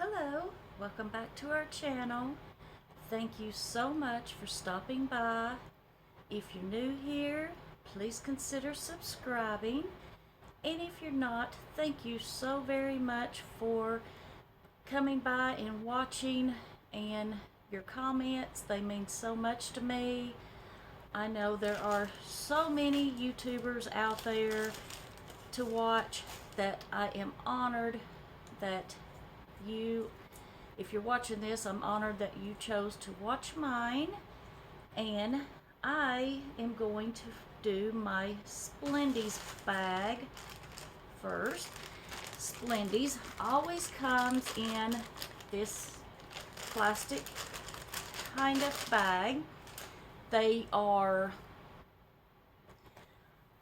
Hello, welcome back to our channel. Thank you so much for stopping by. If you're new here, please consider subscribing. And if you're not, thank you so very much for coming by and watching, and your comments. They mean so much to me. I know there are so many YouTubers out there to watch that I am honored that if you're watching this, I'm honored that you chose to watch mine. And I am going to do my Splendies bag first. Splendies always comes in this plastic kind of bag. They are,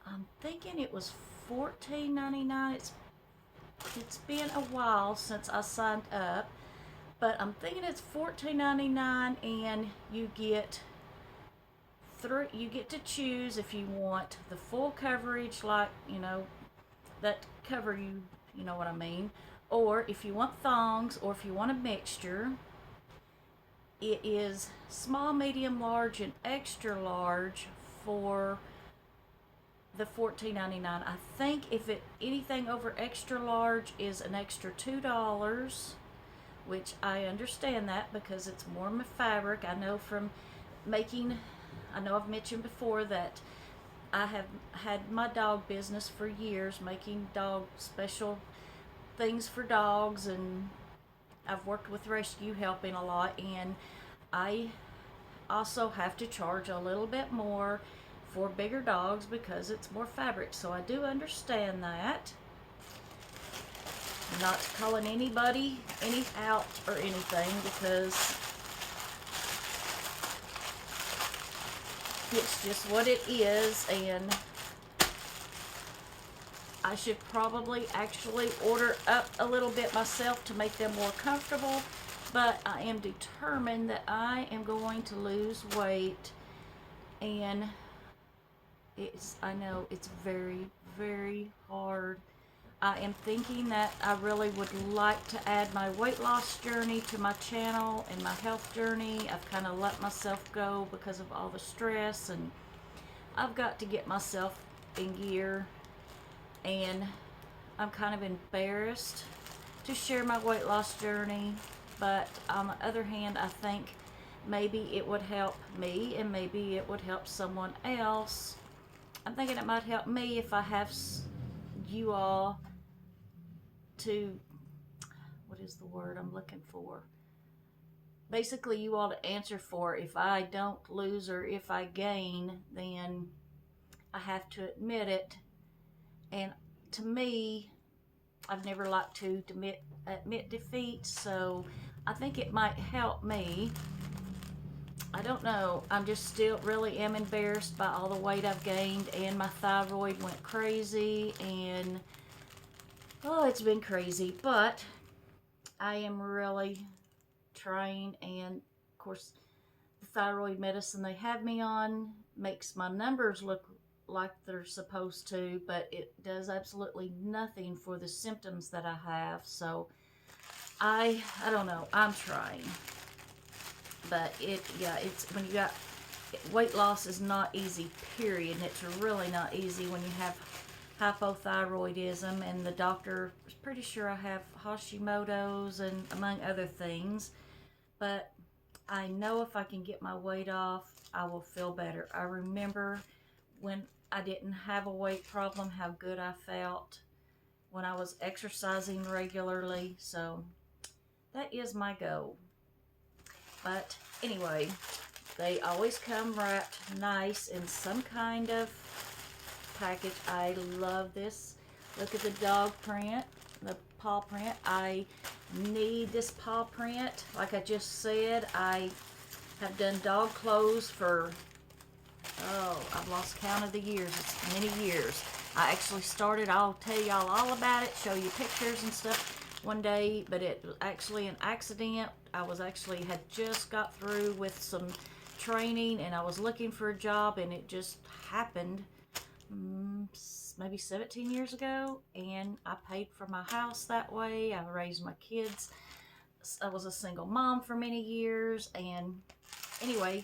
I'm thinking it was $14.99. It's been a while since I signed up, but I'm thinking it's $14.99, and you get to choose if you want the full coverage, like, that cover you, you know what I mean, or if you want thongs, or if you want a mixture. It is small, medium, large, and extra large for the $14.99. I think if anything over extra large is an extra $2, which I understand that because it's more my fabric. I know I've mentioned before that I have had my dog business for years, making dog special things for dogs, and I've worked with rescue helping a lot, and I also have to charge a little bit more for bigger dogs because it's more fabric. So I do understand that. I'm not calling anybody out or anything, because it's just what it is, and I should probably actually order up a little bit myself to make them more comfortable, but I am determined that I am going to lose weight, and I know it's very, very hard. I am thinking that I really would like to add my weight loss journey to my channel and my health journey. I've kind of let myself go because of all the stress, and I've got to get myself in gear, and I'm kind of embarrassed to share my weight loss journey, but on the other hand, I think maybe it would help me, and maybe it would help someone else. I'm thinking it might help me if I have you all to, what is the word I'm looking for? Basically, you all to answer for if I don't lose or if I gain, then I have to admit it. And to me, I've never liked to admit defeat, so I think it might help me. I don't know. I'm just still really am embarrassed by all the weight I've gained, and my thyroid went crazy, and oh, it's been crazy, but I am really trying, and of course the thyroid medicine they have me on makes my numbers look like they're supposed to, but it does absolutely nothing for the symptoms that I have. So I don't know, I'm trying. But it's when you got weight loss is not easy, period, and it's really not easy when you have hypothyroidism, and the doctor is pretty sure I have Hashimoto's and among other things. But I know if I can get my weight off, I will feel better. I remember when I didn't have a weight problem, how good I felt when I was exercising regularly. So that is my goal. But anyway, they always come wrapped nice in some kind of package. I love this. Look at the dog print, the paw print. I need this paw print. Like I just said, I have done dog clothes for, I've lost count of the years. It's many years. I actually started, I'll tell y'all all about it, show you pictures and stuff one day, but it was actually an accident. I had just got through with some training, and I was looking for a job, and it just happened maybe 17 years ago, and I paid for my house that way. I raised my kids I was a single mom for many years, and anyway,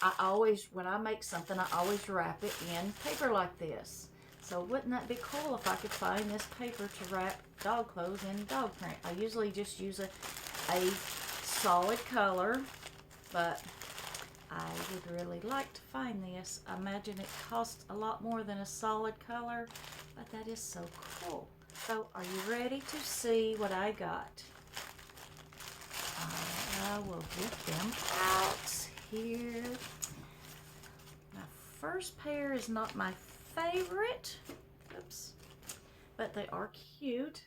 I always, when I make something, I always wrap it in paper like this. So wouldn't that be cool if I could find this paper to wrap dog clothes in dog print? I usually just use a solid color, but I would really like to find this. I imagine it costs a lot more than a solid color, but that is so cool. So are you ready to see what I got? I will get them out here. My first pair is not my favorite. Oops. But they are cute.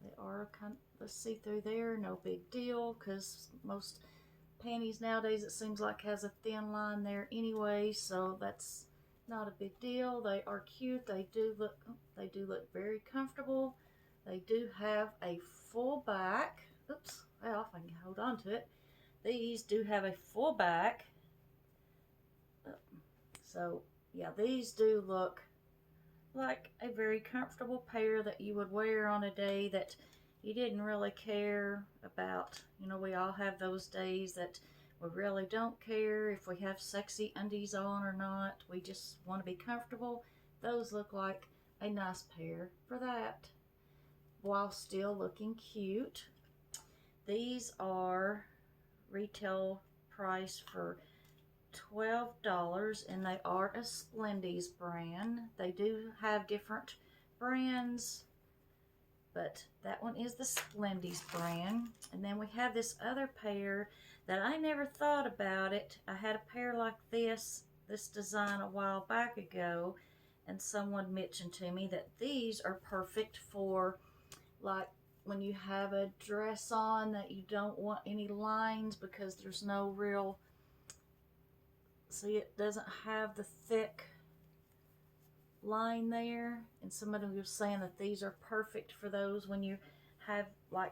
They are kind of see-through there, no big deal, because most panties nowadays, it seems like, has a thin line there anyway, so that's not a big deal. They are cute. They do look very comfortable. They do have a full back. Oops, well, if I can hold on to it. These do have a full back. So yeah, these do look like a very comfortable pair that you would wear on a day that you didn't really care about. You know, we all have those days that we really don't care if we have sexy undies on or not. We just want to be comfortable. Those look like a nice pair for that, while still looking cute. These are retail price for $12, and they are a Splendies brand. They do have different brands, but that one is the Splendies brand. And then we have this other pair that I never thought about it. I had a pair like this design a while back ago, and someone mentioned to me that these are perfect for, like, when you have a dress on that you don't want any lines because there's no real, see, it doesn't have the thick line there. And somebody was saying that these are perfect for those when you have like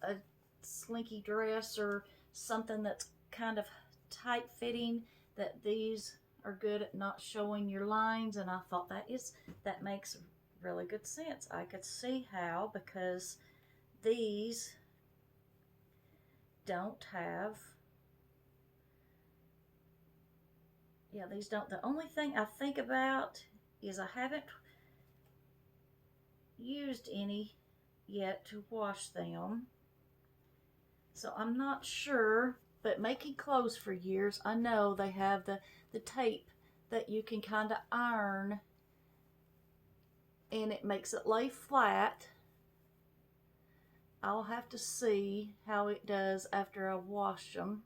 a slinky dress or something that's kind of tight fitting, that these are good at not showing your lines. And I thought that makes really good sense. I could see how, because these don't have, yeah, these don't. The only thing I think about is I haven't used any yet to wash them, so I'm not sure. But making clothes for years, I know they have the tape that you can kind of iron, and it makes it lay flat. I'll have to see how it does after I wash them.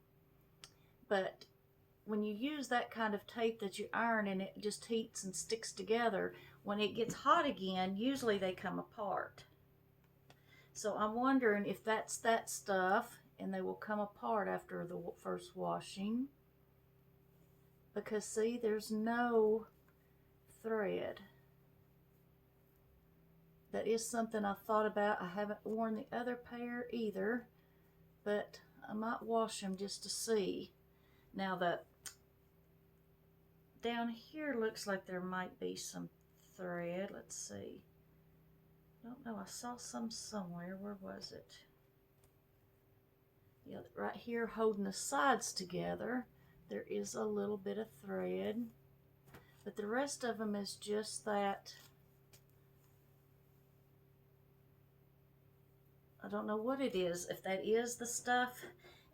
But when you use that kind of tape that you iron and it just heats and sticks together, when it gets hot again, usually they come apart. So I'm wondering if that's that stuff and they will come apart after the first washing. Because see, there's no thread. That is something I thought about. I haven't worn the other pair either, but I might wash them just to see. Now that down here looks like there might be some thread. Let's see. I don't know. I saw some somewhere. Where was it? Yeah, right here holding the sides together, there is a little bit of thread. But the rest of them is just that. I don't know what it is, if that is the stuff.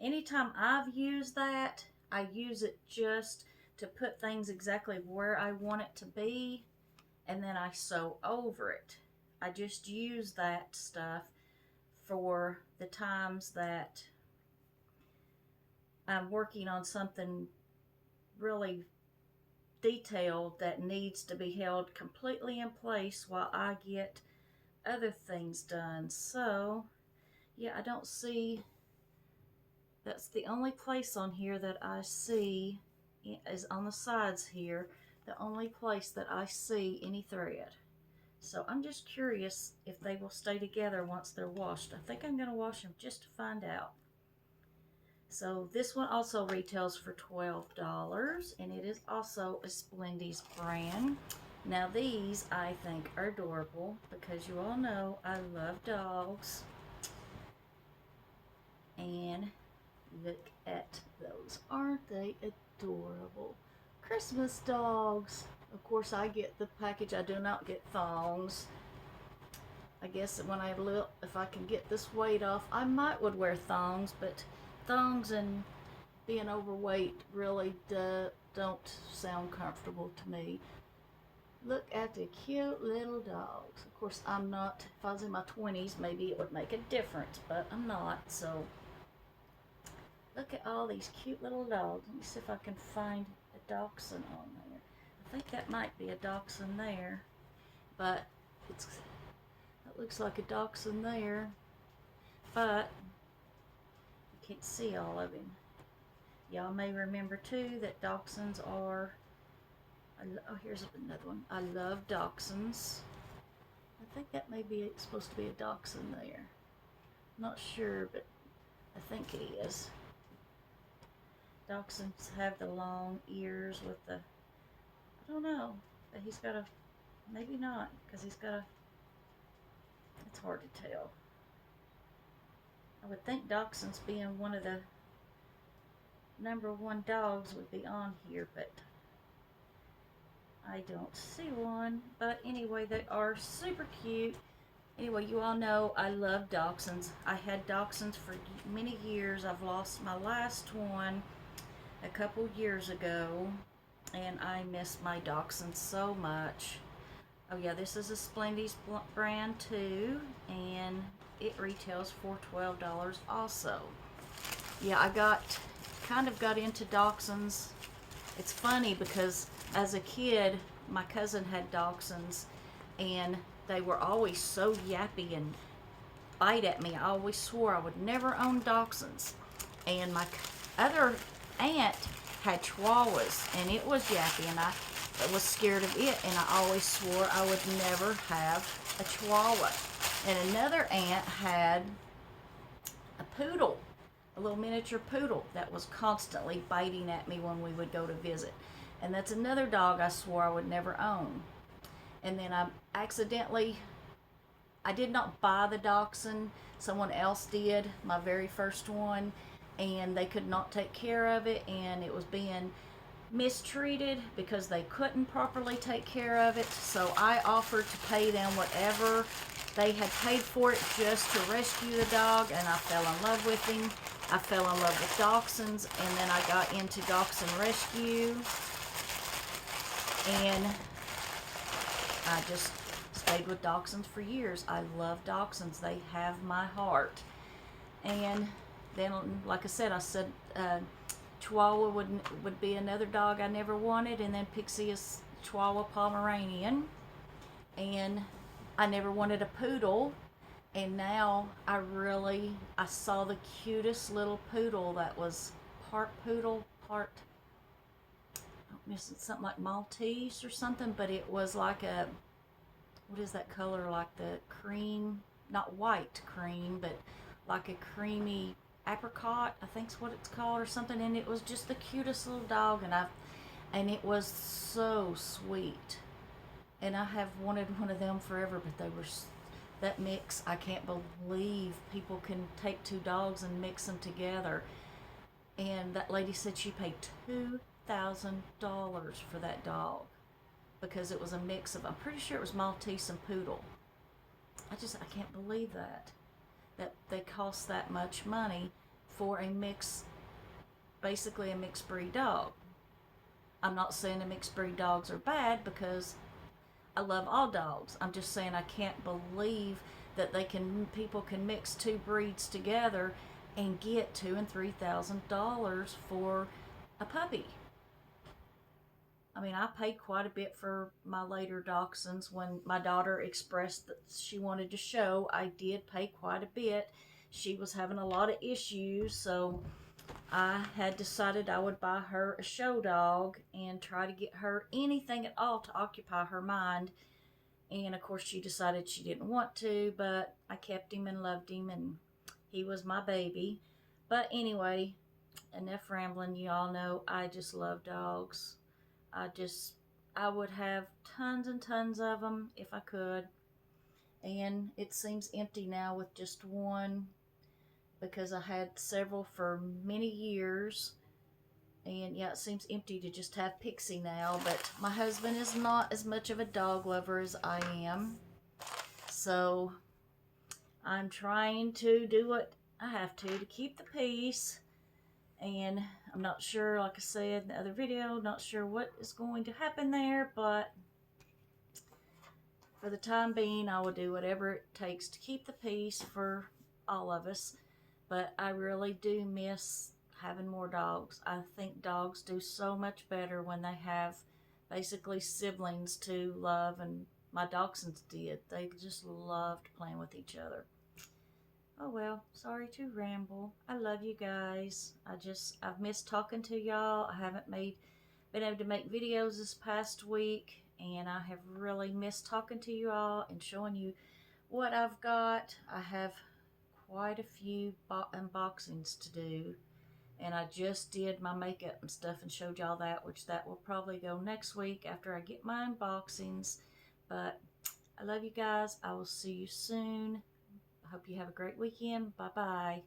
Anytime I've used that, I use it just to put things exactly where I want it to be, and then I sew over it. I just use that stuff for the times that I'm working on something really detailed that needs to be held completely in place while I get other things done. So yeah, I don't see, that's the only place on here that I see is on the sides here, the only place that I see any thread. So I'm just curious if they will stay together once they're washed. I think I'm going to wash them just to find out. So this one also retails for $12, and it is also a Splendies brand. Now these I think are adorable because you all know I love dogs. And look at those. Aren't they adorable? Christmas dogs. Of course I get the package. I do not get thongs. I guess when I look, if I can get this weight off, I might would wear thongs, but thongs and being overweight really don't sound comfortable to me. Look at the cute little dogs. Of course, I'm not, if I was in my 20s, maybe it would make a difference, but I'm not, so. Look at all these cute little dogs. Let me see if I can find a dachshund on there. I think that might be a dachshund there, but it looks like a dachshund there, but you can't see all of him. Y'all may remember too that dachshunds are, oh, here's another one. I love dachshunds. I think that may be supposed to be a dachshund there. Not sure, but I think it is. Dachshunds have the long ears with the, I don't know, but he's got a, maybe not, because he's got a, it's hard to tell. I would think dachshunds being one of the #1 dogs would be on here, but I don't see one. But anyway, they are super cute. Anyway, you all know I love dachshunds. I had dachshunds for many years. I've lost my last one a couple years ago, and I miss my dachshunds so much. Oh yeah, this is a Splendies brand too, and it retails for $12 also. Yeah, I kind of got into dachshunds. It's funny because as a kid, my cousin had dachshunds, and they were always so yappy and bite at me. I always swore I would never own dachshunds. And my other aunt had chihuahuas, and it was yappy, and I was scared of it, and I always swore I would never have a chihuahua. And another aunt had a poodle, a little miniature poodle that was constantly biting at me when we would go to visit. And that's another dog I swore I would never own. And then I did not buy the dachshund, someone else did, my very first one, and they could not take care of it, and it was being mistreated because they couldn't properly take care of it. So I offered to pay them whatever they had paid for it just to rescue the dog, and I fell in love with him. I fell in love with dachshunds, and then I got into dachshund rescue, and I just stayed with dachshunds for years. I love dachshunds. They have my heart. And then, like I said, Chihuahua would be another dog I never wanted, and then Pixie is Chihuahua Pomeranian, and I never wanted a poodle. And now I saw the cutest little poodle that was part poodle, part, I'm missing something like Maltese or something, but it was like a, what is that color, like the cream, not white cream, but like a creamy apricot, I think's what it's called, or something. And it was just the cutest little dog, and it was so sweet. And I have wanted one of them forever, but they were, that mix, I can't believe people can take two dogs and mix them together. And that lady said she paid $2,000 for that dog because it was a mix of, I'm pretty sure it was Maltese and poodle. I can't believe that they cost that much money for a mix, basically a mixed breed dog. I'm not saying the mixed breed dogs are bad because I love all dogs. I'm just saying I can't believe that people can mix two breeds together and get $2,000 and $3,000 for a puppy. I mean, I paid quite a bit for my later dachshunds. When my daughter expressed that she wanted to show, I did pay quite a bit. She was having a lot of issues, so I had decided I would buy her a show dog and try to get her anything at all to occupy her mind. And of course she decided she didn't want to, but I kept him and loved him, and he was my baby. But anyway, enough rambling. You all know I just love dogs. I would have tons and tons of them if I could. And it seems empty now with just one, because I had several for many years. And yeah, it seems empty to just have Pixie now. But my husband is not as much of a dog lover as I am. So I'm trying to do what I have to keep the peace. And I'm not sure, like I said in the other video, not sure what is going to happen there. But for the time being, I will do whatever it takes to keep the peace for all of us. But I really do miss having more dogs. I think dogs do so much better when they have basically siblings to love, and my dachshunds did. They just loved playing with each other. Oh well, sorry to ramble. I love you guys. I've missed talking to y'all. I haven't been able to make videos this past week, and I have really missed talking to you all and showing you what I've got. I have quite a few unboxings to do, and I just did my makeup and stuff and showed y'all that, which that will probably go next week after I get my unboxings. But I love you guys. I will see you soon. I hope you have a great weekend. Bye bye.